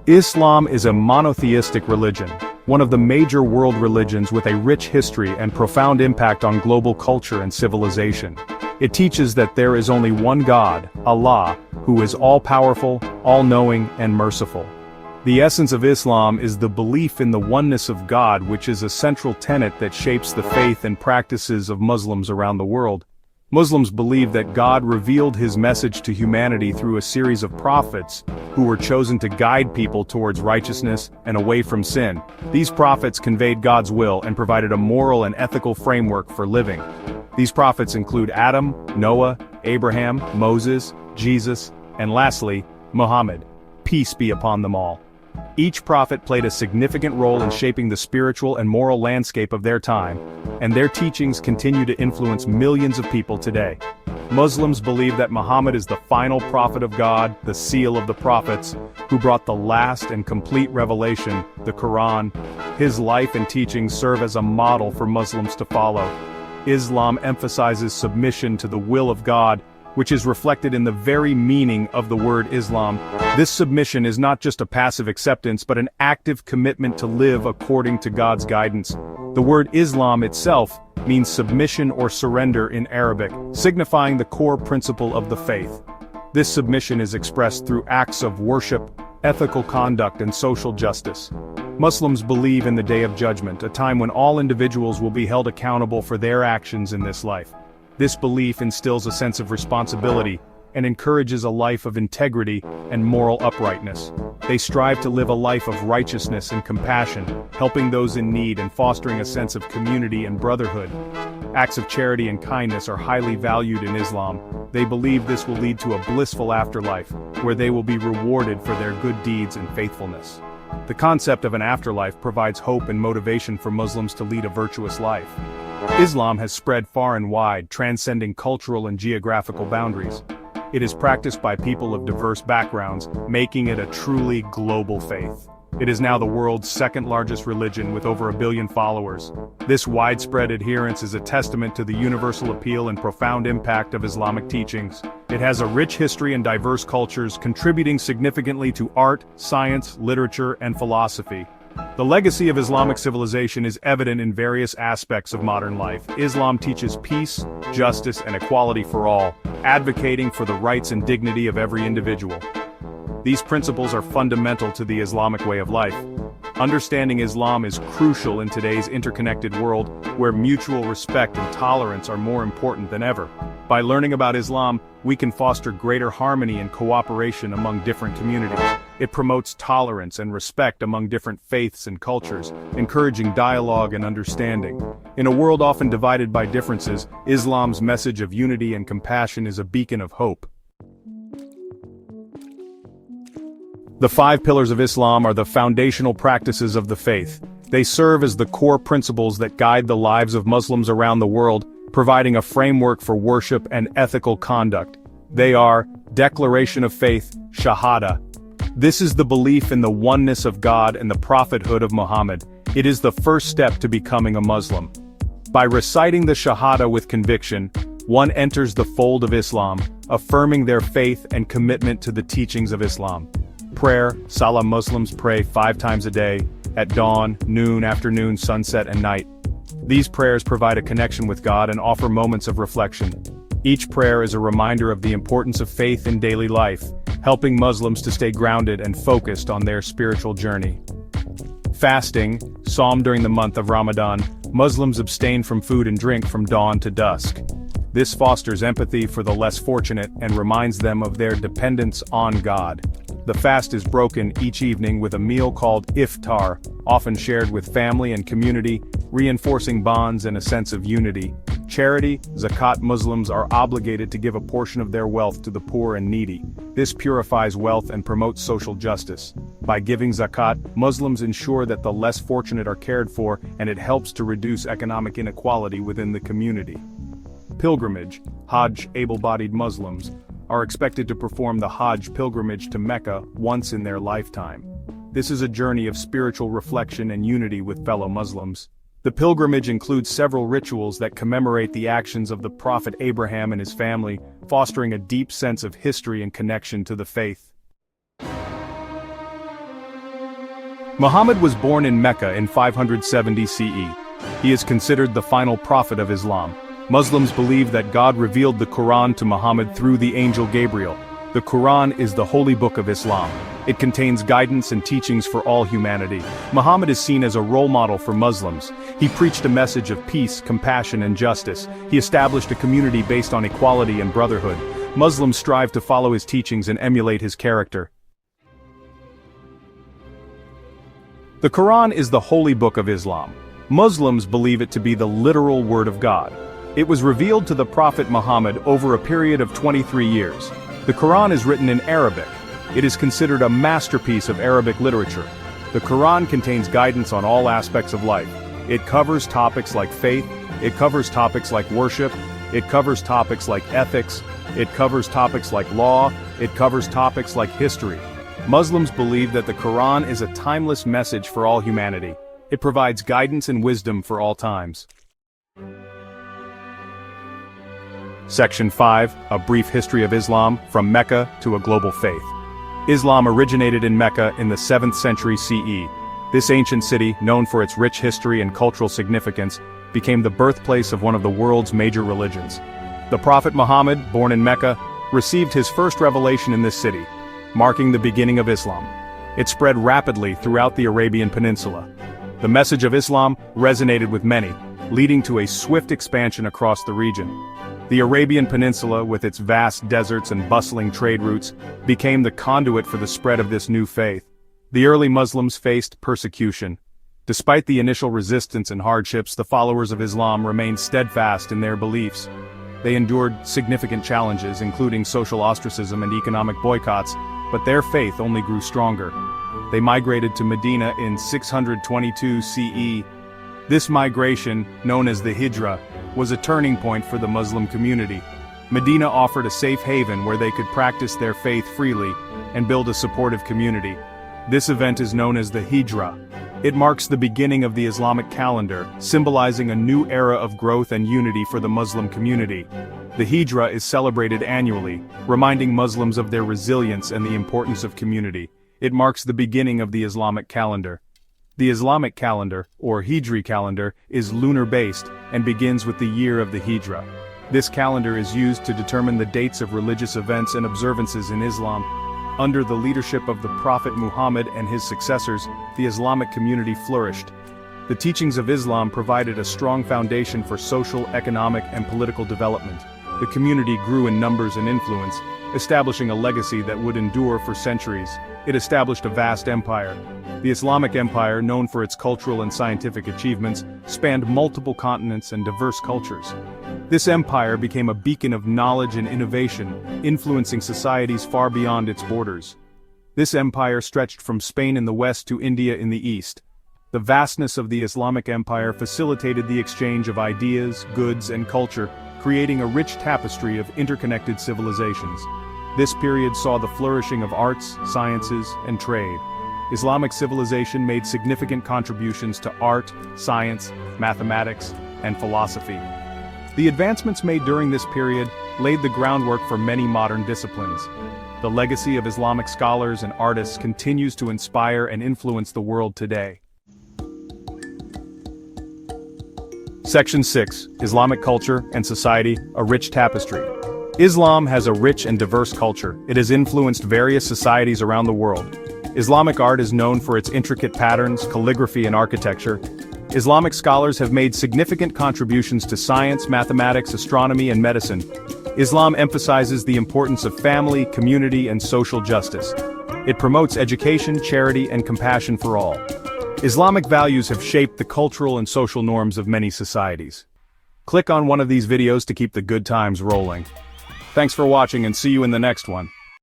Islam is a monotheistic religion, one of the major world religions with a rich history and profound impact on global culture and civilization. It teaches that there is only one God, Allah, who is all-powerful, all-knowing, and merciful. The essence of Islam is the belief in the oneness of God, which is a central tenet that shapes the faith and practices of Muslims around the world. Muslims believe that God revealed his message to humanity through a series of prophets who were chosen to guide people towards righteousness and away from sin. These prophets conveyed God's will and provided a moral and ethical framework for living. These prophets include Adam, Noah, Abraham, Moses, Jesus, and lastly, Muhammad. Peace be upon them all. Each prophet played a significant role in shaping the spiritual and moral landscape of their time, and their teachings continue to influence millions of people today. Muslims believe that Muhammad is the final prophet of God, the seal of the prophets, who brought the last and complete revelation, the Quran. His life and teachings serve as a model for Muslims to follow. Islam emphasizes submission to the will of God, which is reflected in the very meaning of the word Islam. This submission is not just a passive acceptance but an active commitment to live according to God's guidance. The word Islam itself means submission or surrender in Arabic, signifying the core principle of the faith. This submission is expressed through acts of worship, ethical conduct, and social justice. Muslims believe in the Day of Judgment, a time when all individuals will be held accountable for their actions in this life. This belief instills a sense of responsibility and encourages a life of integrity and moral uprightness. They strive to live a life of righteousness and compassion, helping those in need and fostering a sense of community and brotherhood. Acts of charity and kindness are highly valued in Islam. They believe this will lead to a blissful afterlife, where they will be rewarded for their good deeds and faithfulness. The concept of an afterlife provides hope and motivation for Muslims to lead a virtuous life. Islam has spread far and wide, transcending cultural and geographical boundaries. It is practiced by people of diverse backgrounds, making it a truly global faith. It is now the world's second largest religion with over 1 billion followers. This widespread adherence is a testament to the universal appeal and profound impact of Islamic teachings. It has a rich history and diverse cultures, contributing significantly to art, science, literature, and philosophy. The legacy of Islamic civilization is evident in various aspects of modern life. Islam teaches peace, justice, and equality for all, advocating for the rights and dignity of every individual. These principles are fundamental to the Islamic way of life. Understanding Islam is crucial in today's interconnected world, where mutual respect and tolerance are more important than ever. By learning about Islam, we can foster greater harmony and cooperation among different communities. It promotes tolerance and respect among different faiths and cultures, encouraging dialogue and understanding. In a world often divided by differences, Islam's message of unity and compassion is a beacon of hope. The 5 pillars of Islam are the foundational practices of the faith. They serve as the core principles that guide the lives of Muslims around the world, providing a framework for worship and ethical conduct. They are Declaration of Faith, Shahada. This is the belief in the oneness of God and the prophethood of Muhammad. It is the first step to becoming a Muslim. By reciting the Shahada with conviction, one enters the fold of Islam, affirming their faith and commitment to the teachings of Islam. Prayer, Salah. Muslims pray 5 times a day, at dawn, noon, afternoon, sunset, and night. These prayers provide a connection with God and offer moments of reflection. Each prayer is a reminder of the importance of faith in daily life, helping Muslims to stay grounded and focused on their spiritual journey. Fasting, Psalm. During the month of Ramadan, Muslims abstain from food and drink from dawn to dusk. This fosters empathy for the less fortunate and reminds them of their dependence on God. The fast is broken each evening with a meal called iftar, often shared with family and community, reinforcing bonds and a sense of unity. Charity, zakat. Muslims are obligated to give a portion of their wealth to the poor and needy. This purifies wealth and promotes social justice. By giving zakat, Muslims ensure that the less fortunate are cared for, and it helps to reduce economic inequality within the community. Pilgrimage, Hajj. Able-bodied Muslims are expected to perform the Hajj pilgrimage to Mecca once in their lifetime. This is a journey of spiritual reflection and unity with fellow Muslims. The pilgrimage includes several rituals that commemorate the actions of the Prophet Abraham and his family, fostering a deep sense of history and connection to the faith. Muhammad was born in Mecca in 570 CE. He is considered the final prophet of Islam. Muslims believe that God revealed the Quran to Muhammad through the angel Gabriel. The Quran is the holy book of Islam. It contains guidance and teachings for all humanity. Muhammad is seen as a role model for Muslims. He preached a message of peace, compassion, and justice. He established a community based on equality and brotherhood. Muslims strive to follow his teachings and emulate his character. The Quran is the holy book of Islam. Muslims believe it to be the literal word of God. It was revealed to the Prophet Muhammad over a period of 23 years. The Quran is written in Arabic. It is considered a masterpiece of Arabic literature. The Quran contains guidance on all aspects of life. It covers topics like faith, it covers topics like worship, it covers topics like ethics, it covers topics like law, it covers topics like history. Muslims believe that the Quran is a timeless message for all humanity. It provides guidance and wisdom for all times. Section 5, A Brief History of Islam, from Mecca to a Global Faith. Islam originated in Mecca in the 7th century CE. This ancient city, known for its rich history and cultural significance, became the birthplace of one of the world's major religions. The Prophet Muhammad, born in Mecca, received his first revelation in this city, marking the beginning of Islam. It spread rapidly throughout the Arabian Peninsula. The message of Islam resonated with many, leading to a swift expansion across the region. The Arabian Peninsula, with its vast deserts and bustling trade routes, became the conduit for the spread of this new faith. The early Muslims faced persecution. Despite the initial resistance and hardships, the followers of Islam remained steadfast in their beliefs. They endured significant challenges, including social ostracism and economic boycotts, but their faith only grew stronger. They migrated to Medina in 622 CE. This migration, known as the Hijra, was a turning point for the Muslim community. Medina offered a safe haven where they could practice their faith freely and build a supportive community. This event is known as the Hijra. It marks the beginning of the Islamic calendar, symbolizing a new era of growth and unity for the Muslim community. The Hijra is celebrated annually, reminding Muslims of their resilience and the importance of community. It marks the beginning of the Islamic calendar. The Islamic calendar, or Hijri calendar, is lunar-based and begins with the year of the Hijra. This calendar is used to determine the dates of religious events and observances in Islam. Under the leadership of the Prophet Muhammad and his successors, the Islamic community flourished. The teachings of Islam provided a strong foundation for social, economic, and political development. The community grew in numbers and influence, establishing a legacy that would endure for centuries. It established a vast empire. The Islamic Empire, known for its cultural and scientific achievements, spanned multiple continents and diverse cultures. This empire became a beacon of knowledge and innovation, influencing societies far beyond its borders. This empire stretched from Spain in the west to India in the east. The vastness of the Islamic Empire facilitated the exchange of ideas, goods, and culture, creating a rich tapestry of interconnected civilizations. This period saw the flourishing of arts, sciences, and trade. Islamic civilization made significant contributions to art, science, mathematics, and philosophy. The advancements made during this period laid the groundwork for many modern disciplines. The legacy of Islamic scholars and artists continues to inspire and influence the world today. Section 6, Islamic Culture and Society, a Rich Tapestry. Islam has a rich and diverse culture. It has influenced various societies around the world. Islamic art is known for its intricate patterns, calligraphy, and architecture. Islamic scholars have made significant contributions to science, mathematics, astronomy, and medicine. Islam emphasizes the importance of family, community, and social justice. It promotes education, charity, and compassion for all. Islamic values have shaped the cultural and social norms of many societies. Click on one of these videos to keep the good times rolling. Thanks for watching and see you in the next one.